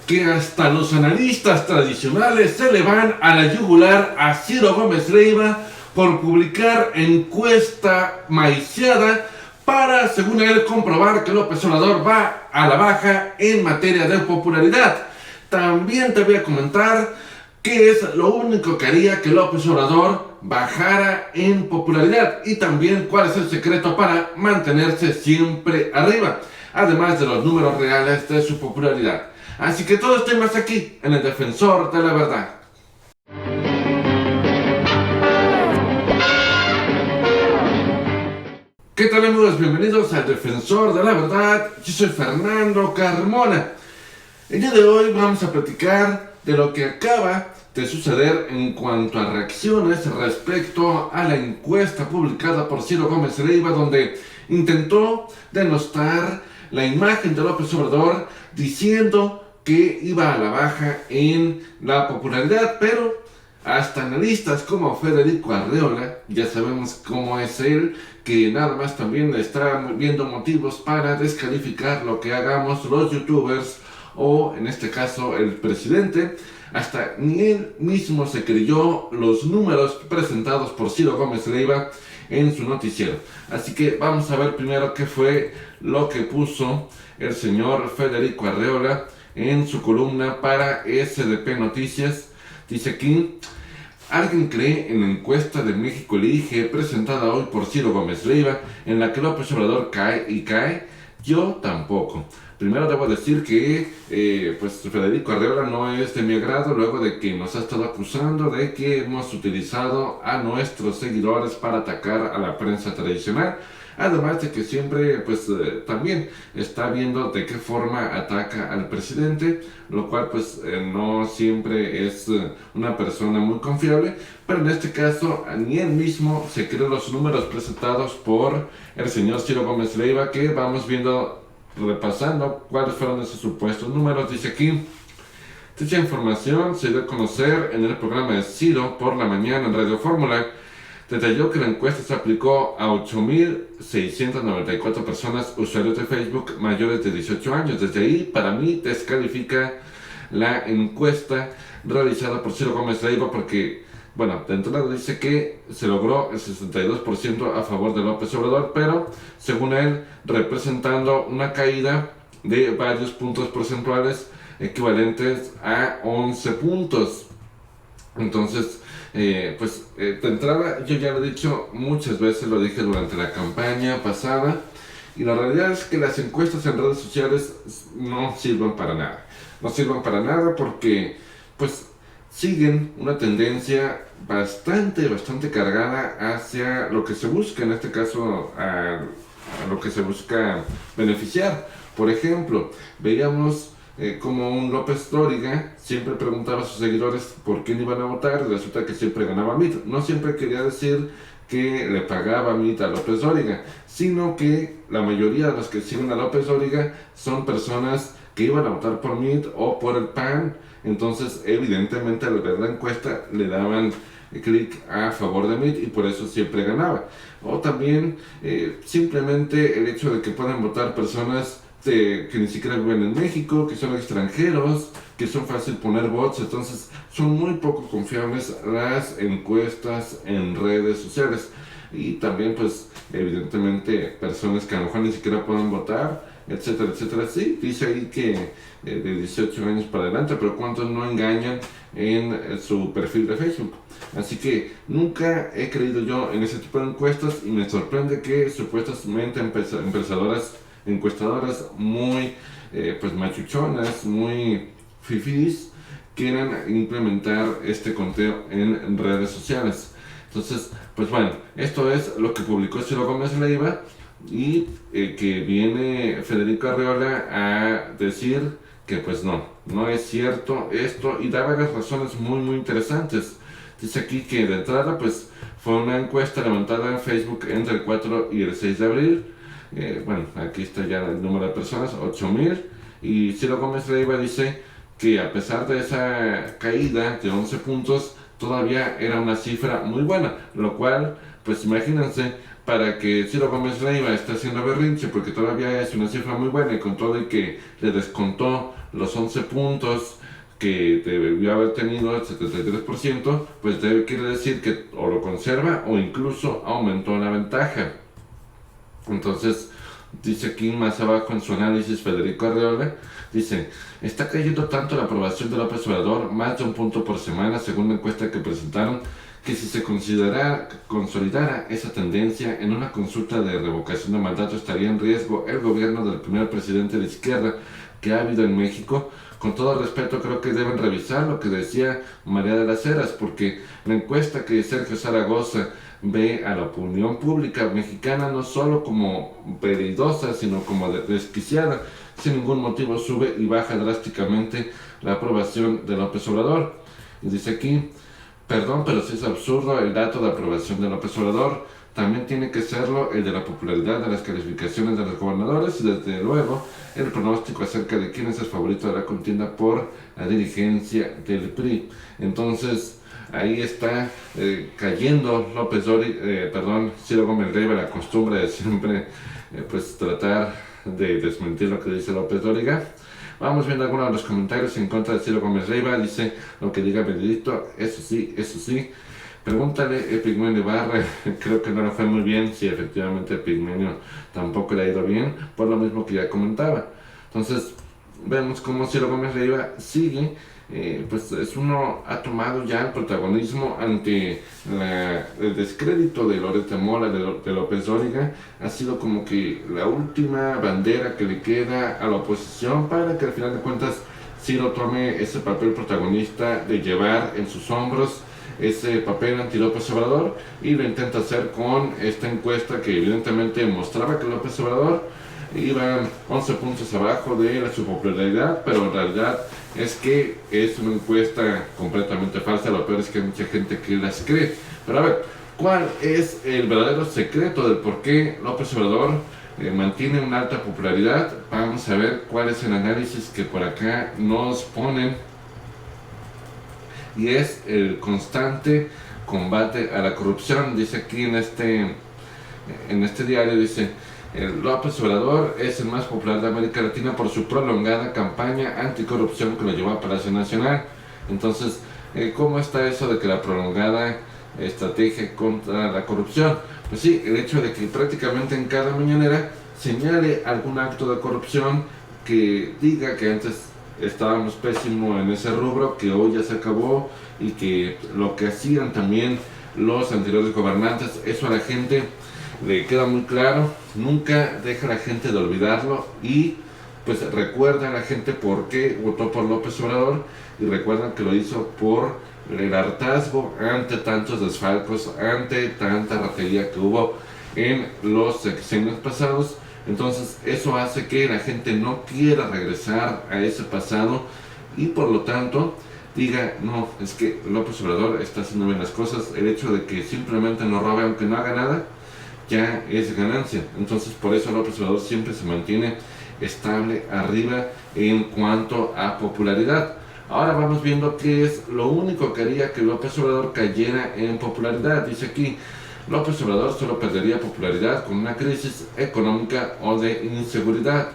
Que hasta los analistas tradicionales se le van a la yugular a Ciro Gómez Leiva por publicar encuesta maiciada para, según él, comprobar que López Obrador va a la baja en materia de popularidad. También te voy a comentar qué es lo único que haría que López Obrador bajara en popularidad y también cuál es el secreto para mantenerse siempre arriba, además de los números reales de su popularidad. Así que todo esto y más aquí, en El Defensor de la Verdad. ¿Qué tal, amigos? Bienvenidos al Defensor de la Verdad. Yo soy Fernando Carmona. El día de hoy vamos a platicar de lo que acaba de suceder en cuanto a reacciones respecto a la encuesta publicada por Ciro Gómez Leiva, donde intentó denostar la imagen de López Obrador diciendo que iba a la baja en la popularidad, pero hasta analistas como Federico Arreola, ya sabemos cómo es él, que nada más también está viendo motivos para descalificar lo que hagamos los youtubers o en este caso el presidente. Hasta ni él mismo se creyó los números presentados por Ciro Gómez Leiva en su noticiero. Así que vamos a ver primero qué fue lo que puso el señor Federico Arreola en su columna para SDP Noticias. Dice aquí: ¿alguien cree en la encuesta de México Elige presentada hoy por Ciro Gómez Leiva, en la que López Obrador cae y cae? Yo tampoco. Primero debo decir que pues Federico Arreola no es de mi agrado, luego de que nos ha estado acusando de que hemos utilizado a nuestros seguidores para atacar a la prensa tradicional. Además de que siempre pues también está viendo de qué forma ataca al presidente, lo cual pues no siempre es una persona muy confiable, pero en este caso ni él mismo se cree los números presentados por el señor Ciro Gómez Leiva, que vamos viendo, repasando cuáles fueron esos supuestos números. Dice aquí: dicha información se dio a conocer en el programa de Ciro por la mañana en Radio Fórmula. Detalló que la encuesta se aplicó a 8.694 personas, usuarios de Facebook mayores de 18 años. Desde ahí, para mí, descalifica la encuesta realizada por Ciro Gómez Leiva porque, bueno, de entrada dice que se logró el 62% a favor de López Obrador, pero, según él, representando una caída de varios puntos porcentuales equivalentes a 11 puntos. Entonces, de entrada, yo ya lo he dicho muchas veces, lo dije durante la campaña pasada, y la realidad es que las encuestas en redes sociales no sirven para nada. No sirven para nada porque, pues, siguen una tendencia bastante cargada hacia lo que se busca, en este caso, a lo que se busca beneficiar. Por ejemplo, veíamos como un López Dóriga siempre preguntaba a sus seguidores por quién iban a votar, y resulta que siempre ganaba Mitt. No siempre quería decir que le pagaba Mitt a López Dóriga, sino que la mayoría de los que siguen a López Dóriga son personas que iban a votar por Mitt o por el PAN. Entonces, evidentemente, al ver la encuesta, le daban clic a favor de Mitt y por eso siempre ganaba. O también, simplemente el hecho de que puedan votar personas que ni siquiera viven en México, que son extranjeros, que son fácil poner bots. Entonces son muy poco confiables las encuestas en redes sociales. Y también pues evidentemente personas que a lo mejor ni siquiera pueden votar, etcétera, etcétera. Sí, dice ahí que de 18 años para adelante, pero ¿cuántos no engañan en su perfil de Facebook? Así que nunca he creído yo en ese tipo de encuestas y me sorprende que supuestamente encuestadoras muy pues machuchonas, muy fifís, quieran implementar este conteo en redes sociales. Entonces, pues bueno, esto es lo que publicó Ciro Gómez Leiva y que viene Federico Arreola a decir que pues no es cierto esto, y da varias razones muy interesantes. Dice aquí que de entrada pues fue una encuesta levantada en Facebook entre el 4 y el 6 de abril. Bueno, aquí está ya el número de personas, 8.000, y Ciro Gómez Leiva dice que a pesar de esa caída de 11 puntos, todavía era una cifra muy buena, lo cual, pues imagínense, para que Ciro Gómez Leiva esté haciendo berrinche, porque todavía es una cifra muy buena, y con todo y que le descontó los 11 puntos que debió haber tenido el 73%, pues quiere decir que o lo conserva o incluso aumentó la ventaja. Entonces, dice aquí más abajo en su análisis Federico Arreola, dice, está cayendo tanto la aprobación de López Obrador, más de un punto por semana, según la encuesta que presentaron, que si se consolidara esa tendencia en una consulta de revocación de mandato estaría en riesgo el gobierno del primer presidente de izquierda que ha habido en México. Con todo respeto, creo que deben revisar lo que decía María de las Heras, porque la encuesta que Sergio Zaragoza ve a la opinión pública mexicana no solo como veridosa, sino como desquiciada, sin ningún motivo sube y baja drásticamente la aprobación de López Obrador. Y dice aquí, perdón, pero si es absurdo el dato de aprobación de López Obrador, también tiene que serlo el de la popularidad de las calificaciones de los gobernadores y desde luego el pronóstico acerca de quién es el favorito de la contienda por la dirigencia del PRI. Entonces, ahí está cayendo Ciro Gómez Leiva, la costumbre de siempre pues tratar de desmentir lo que dice López Dóriga. Vamos viendo algunos de los comentarios en contra de Ciro Gómez Leiva. Dice, lo que diga Benedicto, eso sí. Pregúntale Epigmenio Ibarra, creo que no le fue muy bien, si efectivamente Epigmenio tampoco le ha ido bien, por lo mismo que ya comentaba. Entonces, vemos cómo Ciro Gómez Leiva sigue, pues es uno ha tomado ya el protagonismo ante el descrédito de Loret de Mola, de López Dóriga. Ha sido como que la última bandera que le queda a la oposición para que al final de cuentas Ciro tome ese papel protagonista de llevar en sus hombros ese papel anti-López Obrador, y lo intenta hacer con esta encuesta que evidentemente mostraba que López Obrador iba 11 puntos abajo de su popularidad, pero en realidad es que es una encuesta completamente falsa. Lo peor es que hay mucha gente que las cree. Pero a ver, ¿cuál es el verdadero secreto del por qué López Obrador mantiene una alta popularidad? Vamos a ver cuál es el análisis que por acá nos ponen, y es el constante combate a la corrupción. Dice aquí en este diario, dice, López Obrador es el más popular de América Latina por su prolongada campaña anticorrupción que lo llevó a Palacio Nacional. Entonces, ¿cómo está eso de que la prolongada estrategia contra la corrupción? Pues sí, el hecho de que prácticamente en cada mañanera señale algún acto de corrupción, que diga que antes estábamos pésimo en ese rubro, que hoy ya se acabó, y que lo que hacían también los anteriores gobernantes, eso a la gente le queda muy claro. Nunca deja a la gente de olvidarlo, y pues recuerda a la gente por qué votó por López Obrador, y recuerdan que lo hizo por el hartazgo ante tantos desfalcos, ante tanta ratería que hubo en los sexenios pasados. Entonces eso hace que la gente no quiera regresar a ese pasado, y por lo tanto diga, no, es que López Obrador está haciendo bien las cosas. El hecho de que simplemente no robe aunque no haga nada, ya es ganancia. Entonces por eso López Obrador siempre se mantiene estable arriba en cuanto a popularidad. Ahora vamos viendo qué es lo único que haría que López Obrador cayera en popularidad. Dice aquí, López Obrador solo perdería popularidad con una crisis económica o de inseguridad.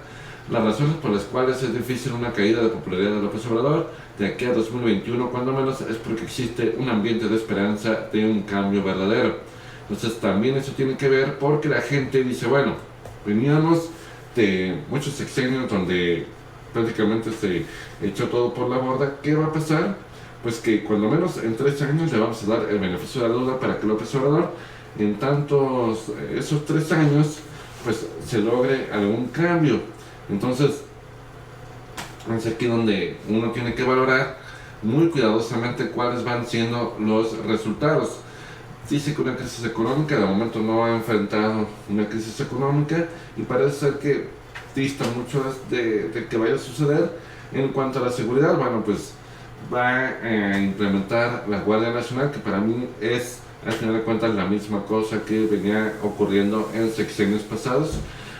Las razones por las cuales es difícil una caída de popularidad de López Obrador de aquí a 2021, cuando menos, es porque existe un ambiente de esperanza de un cambio verdadero. Entonces también eso tiene que ver porque la gente dice, bueno, veníamos de muchos sexenios donde prácticamente se echó todo por la borda. ¿Qué va a pasar? Pues que cuando menos en 3 años le vamos a dar el beneficio de la duda para que López Obrador en esos 3 años pues se logre algún cambio. Entonces es aquí donde uno tiene que valorar muy cuidadosamente cuáles van siendo los resultados. Dice que una crisis económica, de momento no ha enfrentado una crisis económica, y parece ser que dista mucho de que vaya a suceder. En cuanto a la seguridad, bueno, pues va a implementar la Guardia Nacional, que para mí es al final de cuentas la misma cosa que venía ocurriendo en sexenios pasados.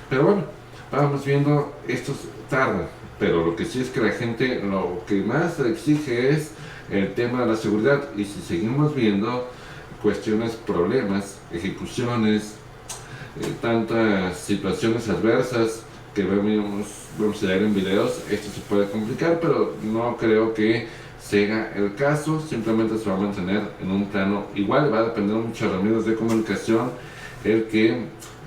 Pero bueno, vamos viendo, esto tarda, pero lo que sí es que la gente lo que más le exige es el tema de la seguridad. Y si seguimos viendo cuestiones, problemas, ejecuciones, tantas situaciones adversas que vemos diario en videos, esto se puede complicar, pero no creo que sea el caso. Simplemente se va a mantener en un plano igual. Va a depender mucho de los medios de comunicación el que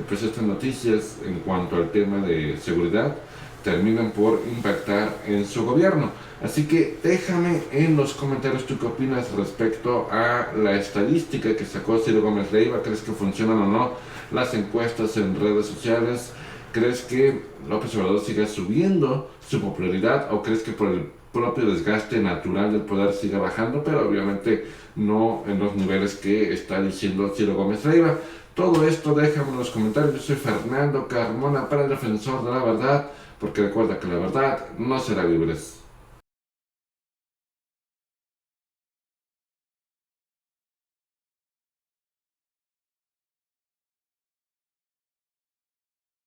pues estas noticias en cuanto al tema de seguridad terminan por impactar en su gobierno. Así que déjame en los comentarios tú qué opinas respecto a la estadística que sacó Ciro Gómez Leiva. ¿Crees que funcionan o no las encuestas en redes sociales? ¿Crees que López Obrador siga subiendo su popularidad o crees que por el propio desgaste natural del poder siga bajando, pero obviamente no en los niveles que está diciendo Ciro Gómez Leiva? Todo esto déjame en los comentarios. Yo soy Fernando Carmona para el Defensor de la Verdad, porque recuerda que la verdad no será libres.